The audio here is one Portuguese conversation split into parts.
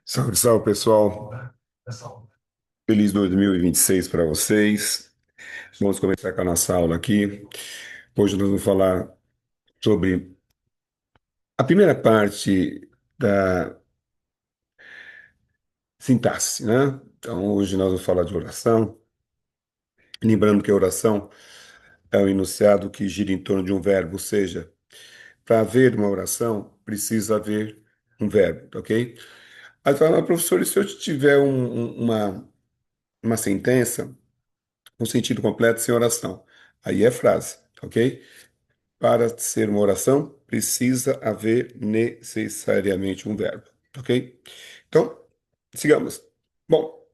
Salve, salve, pessoal. Feliz 2026 para vocês. Vamos começar com a nossa aula aqui. Hoje nós vamos falar sobre a primeira parte da sintaxe, né? Então, hoje nós vamos falar de oração. Lembrando que a oração é um enunciado que gira em torno de um verbo, ou seja, para haver uma oração, precisa haver um verbo, tá ok? Aí fala, "Mas, professor, e se eu tiver uma sentença com sentido completo sem oração?" Aí é frase, ok? Para ser uma oração, precisa haver necessariamente um verbo, ok? Então, sigamos. Bom,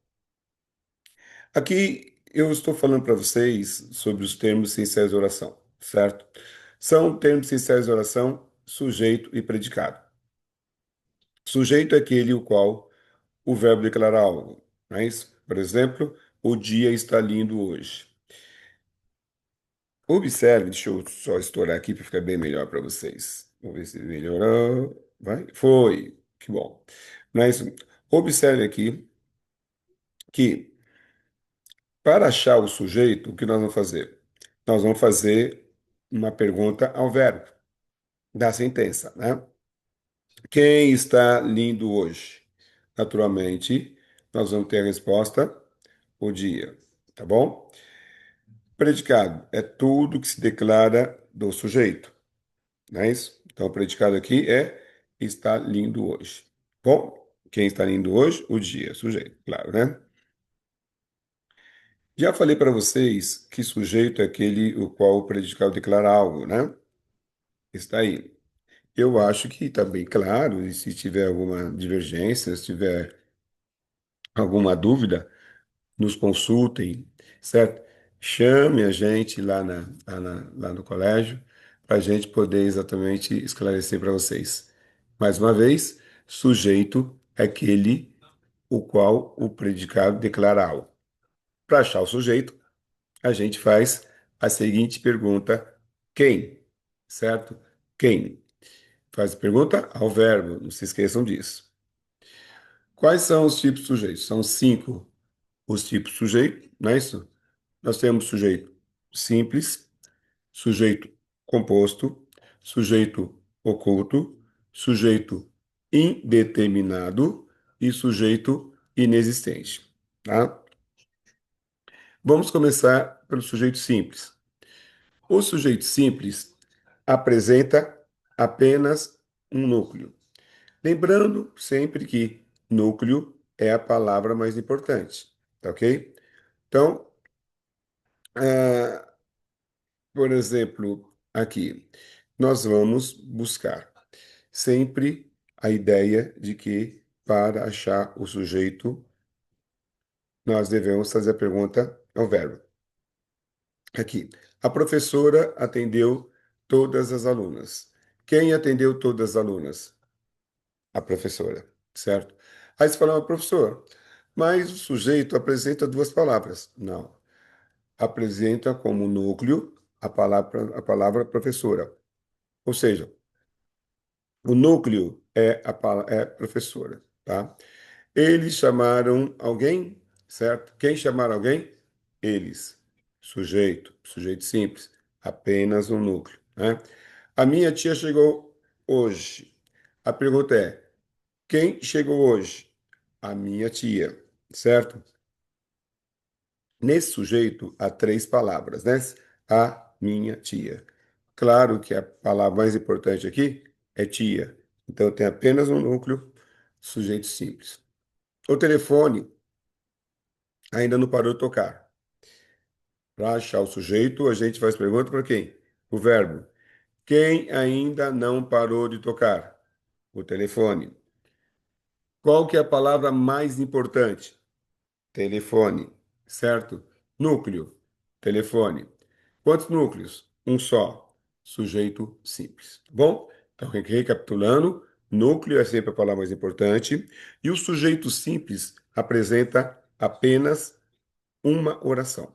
aqui eu estou falando para vocês sobre os termos essenciais de oração, certo? São termos essenciais de oração, sujeito e predicado. Sujeito é aquele o qual o verbo declara algo, não é isso? Por exemplo, o dia está lindo hoje. Observe, deixa eu só estourar aqui para ficar bem melhor para vocês. Vamos ver se melhorou. Vai? Foi. Que bom. Mas observe aqui que para achar o sujeito, o que nós vamos fazer? Nós vamos fazer uma pergunta ao verbo da sentença, né? Quem está lindo hoje? Naturalmente, nós vamos ter a resposta o dia, tá bom? Predicado é tudo que se declara do sujeito. Não é isso? Então, o predicado aqui é está lindo hoje. Bom, quem está lindo hoje? O dia, sujeito, claro, né? Já falei para vocês que sujeito é aquele o qual o predicado declara algo, né? Está aí. Eu acho que está bem claro, e se tiver alguma divergência, se tiver alguma dúvida, nos consultem, certo? Chame a gente lá no colégio para a gente poder exatamente esclarecer para vocês. Mais uma vez, sujeito é aquele o qual o predicado declara algo. Para achar o sujeito, a gente faz a seguinte pergunta: quem? Certo? Quem? Faz a pergunta ao verbo, não se esqueçam disso. Quais são os tipos de sujeitos? São cinco os tipos de sujeito, não é isso? Nós temos sujeito simples, sujeito composto, sujeito oculto, sujeito indeterminado e sujeito inexistente, tá? Vamos começar pelo sujeito simples. O sujeito simples apresenta apenas um núcleo. Lembrando sempre que núcleo é a palavra mais importante, tá ok? Então, ah, por exemplo, aqui, nós vamos buscar sempre a ideia de que para achar o sujeito, nós devemos fazer a pergunta ao verbo. Aqui, a professora atendeu todas as alunas. Quem atendeu todas as alunas? A professora, certo? Aí você fala, professor, mas o sujeito apresenta duas palavras. Não, apresenta como núcleo a palavra professora. Ou seja, o núcleo é é professora, tá? Eles chamaram alguém, certo? Quem chamaram alguém? Eles. Sujeito simples, apenas um núcleo, né? A minha tia chegou hoje. A pergunta é: quem chegou hoje? A minha tia, certo? Nesse sujeito há três palavras, né? A minha tia. Claro que a palavra mais importante aqui é tia. Então tem apenas um núcleo, sujeito simples. O telefone ainda não parou de tocar. Para achar o sujeito, a gente faz pergunta para quem? O verbo. Quem ainda não parou de tocar? O telefone. Qual que é a palavra mais importante? Telefone, certo? Núcleo, telefone. Quantos núcleos? Um só. Sujeito simples. Bom, então, recapitulando, núcleo é sempre a palavra mais importante e o sujeito simples apresenta apenas uma oração.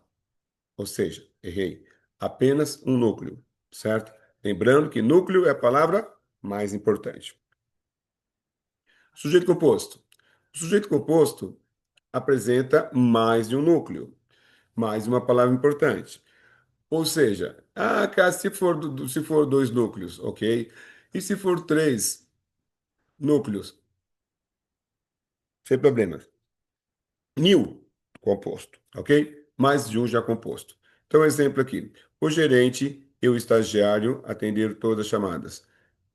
Ou seja, errei. Apenas um núcleo, certo? Lembrando que núcleo é a palavra mais importante. Sujeito composto. O sujeito composto apresenta mais de um núcleo, mais uma palavra importante. Ou seja, cara, se for dois núcleos, ok? E se for três núcleos, sem problemas. Mil composto, ok? Mais de um já composto. Então, exemplo aqui. O gerente e o estagiário atenderam todas as chamadas.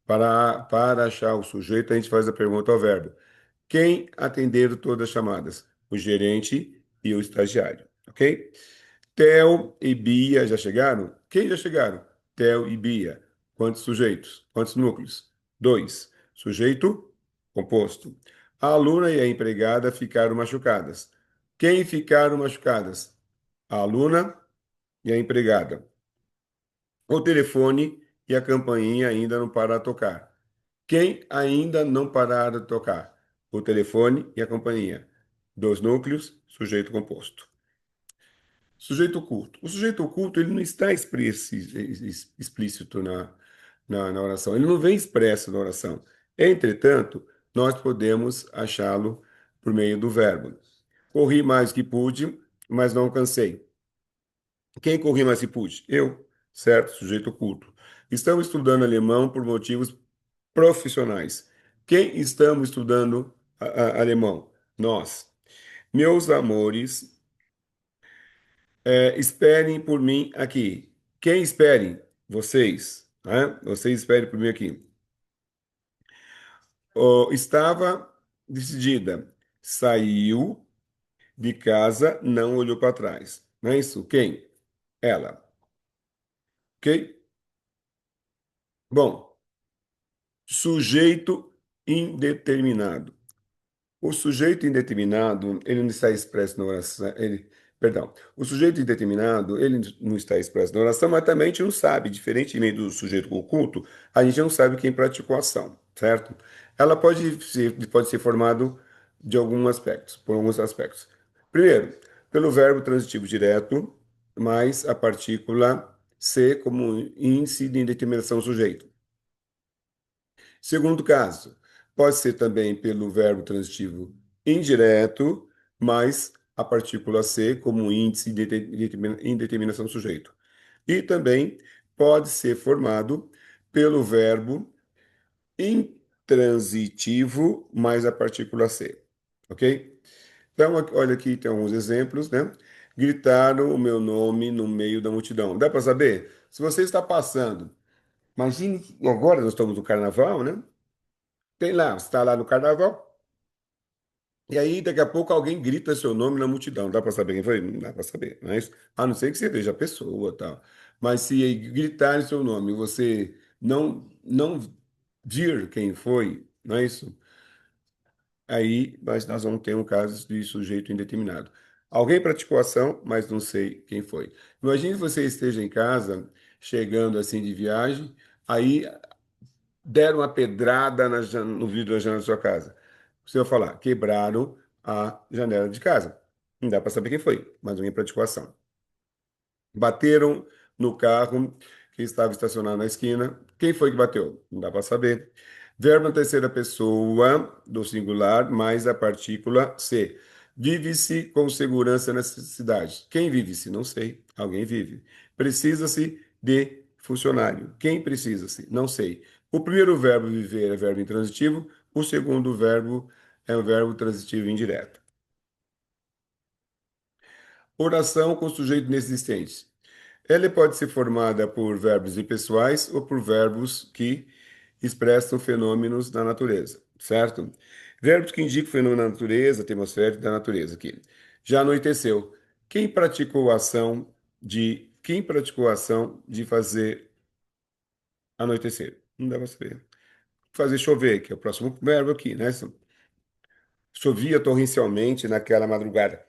Para achar o sujeito, a gente faz a pergunta ao verbo. Quem atenderam todas as chamadas? O gerente e o estagiário, ok? Theo e Bia já chegaram? Quem já chegaram? Theo e Bia. Quantos sujeitos? Quantos núcleos? Dois. Sujeito composto. A aluna e a empregada ficaram machucadas. Quem ficaram machucadas? A aluna e a empregada. O telefone e a campainha ainda não pararam de tocar. Quem ainda não pararam de tocar? O telefone e a campainha. Dois núcleos, sujeito composto. Sujeito oculto. O sujeito oculto ele não está explícito na oração. Ele não vem expresso na oração. Entretanto, nós podemos achá-lo por meio do verbo. Corri mais que pude, mas não cansei. Quem corri mais que pude? Eu, certo? Sujeito oculto. Estamos estudando alemão por motivos profissionais. Quem estamos estudando alemão? Nós. Meus amores, esperem por mim aqui. Quem esperem? Vocês, né? Vocês esperem por mim aqui. Estava decidida. Saiu de casa, não olhou para trás. Não é isso? Quem? Ela. Ok? Bom, sujeito indeterminado. O sujeito indeterminado, ele não está expresso na oração, perdão, o sujeito indeterminado, ele não está expresso na oração, mas também a gente não sabe, diferentemente do sujeito oculto, a gente não sabe quem praticou a ação, certo? Ela pode ser formado de alguns aspectos, por alguns aspectos. Primeiro, pelo verbo transitivo direto, mais a partícula ser como índice de indeterminação sujeito. Segundo caso, pode ser também pelo verbo transitivo indireto, mais a partícula ser como índice de indeterminação do sujeito. E também pode ser formado pelo verbo intransitivo mais a partícula ser. Ok? Então, olha aqui, tem alguns exemplos, né? Gritaram o meu nome no meio da multidão. Dá para saber? Se você está passando, imagine que agora nós estamos no carnaval, né? Tem lá, você está lá no carnaval, e aí daqui a pouco alguém grita seu nome na multidão. Dá para saber quem foi? Não dá para saber, não é isso? A não ser que você veja a pessoa, tal. Mas se gritarem seu nome e você não vir quem foi, não é isso? Aí nós vamos ter um caso de sujeito indeterminado. Alguém praticou a ação, mas não sei quem foi. Imagine que você esteja em casa, chegando assim de viagem, aí deram uma pedrada no vidro da janela da sua casa. Você vai falar, quebraram a janela de casa. Não dá para saber quem foi, mas alguém praticou a ação. Bateram no carro que estava estacionado na esquina. Quem foi que bateu? Não dá para saber. Verbo na terceira pessoa do singular mais a partícula se. Vive-se com segurança nessa cidade. Quem vive-se? Não sei. Alguém vive. Precisa-se de funcionário. Quem precisa-se? Não sei. O primeiro verbo viver é verbo intransitivo. O segundo verbo é um verbo transitivo indireto. Oração com sujeito inexistente. Ela pode ser formada por verbos impessoais ou por verbos que expressam fenômenos da natureza, certo? Verbos que indicam fenômeno da natureza, atmosférico da natureza aqui. Já anoiteceu. Quem praticou a ação de fazer anoitecer? Não dá para saber. Fazer chover, que é o próximo verbo aqui, né? Chovia torrencialmente naquela madrugada.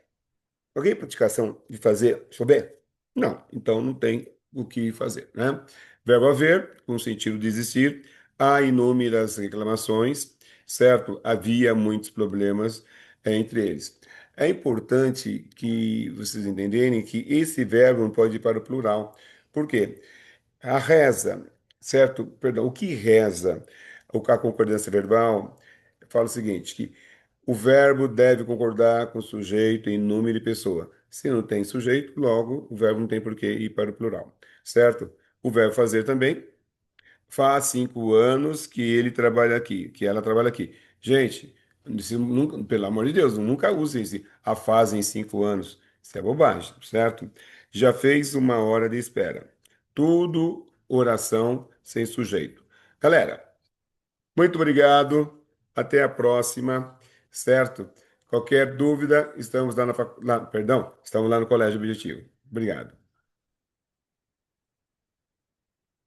Alguém praticação de fazer chover? Não, então não tem o que fazer, né? Verbo haver, com o sentido de existir, há inúmeras reclamações, certo? Havia muitos problemas entre eles. É importante que vocês entenderem que esse verbo não pode ir para o plural. Por quê? A reza, certo? Perdão, o que reza? A concordância verbal fala o seguinte, que o verbo deve concordar com o sujeito em número e pessoa. Se não tem sujeito, logo o verbo não tem por que ir para o plural, certo? O verbo fazer também. Faz 5 anos que ele trabalha aqui, que ela trabalha aqui. Gente, pelo amor de Deus, nunca usem esse a fazem 5 anos. Isso é bobagem, certo? Já fez 1 hora de espera. Tudo oração sem sujeito. Galera, muito obrigado. Até a próxima, certo? Qualquer dúvida, estamos lá perdão, estamos lá no Colégio Objetivo. Obrigado.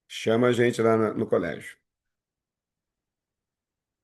Chama a gente lá no colégio.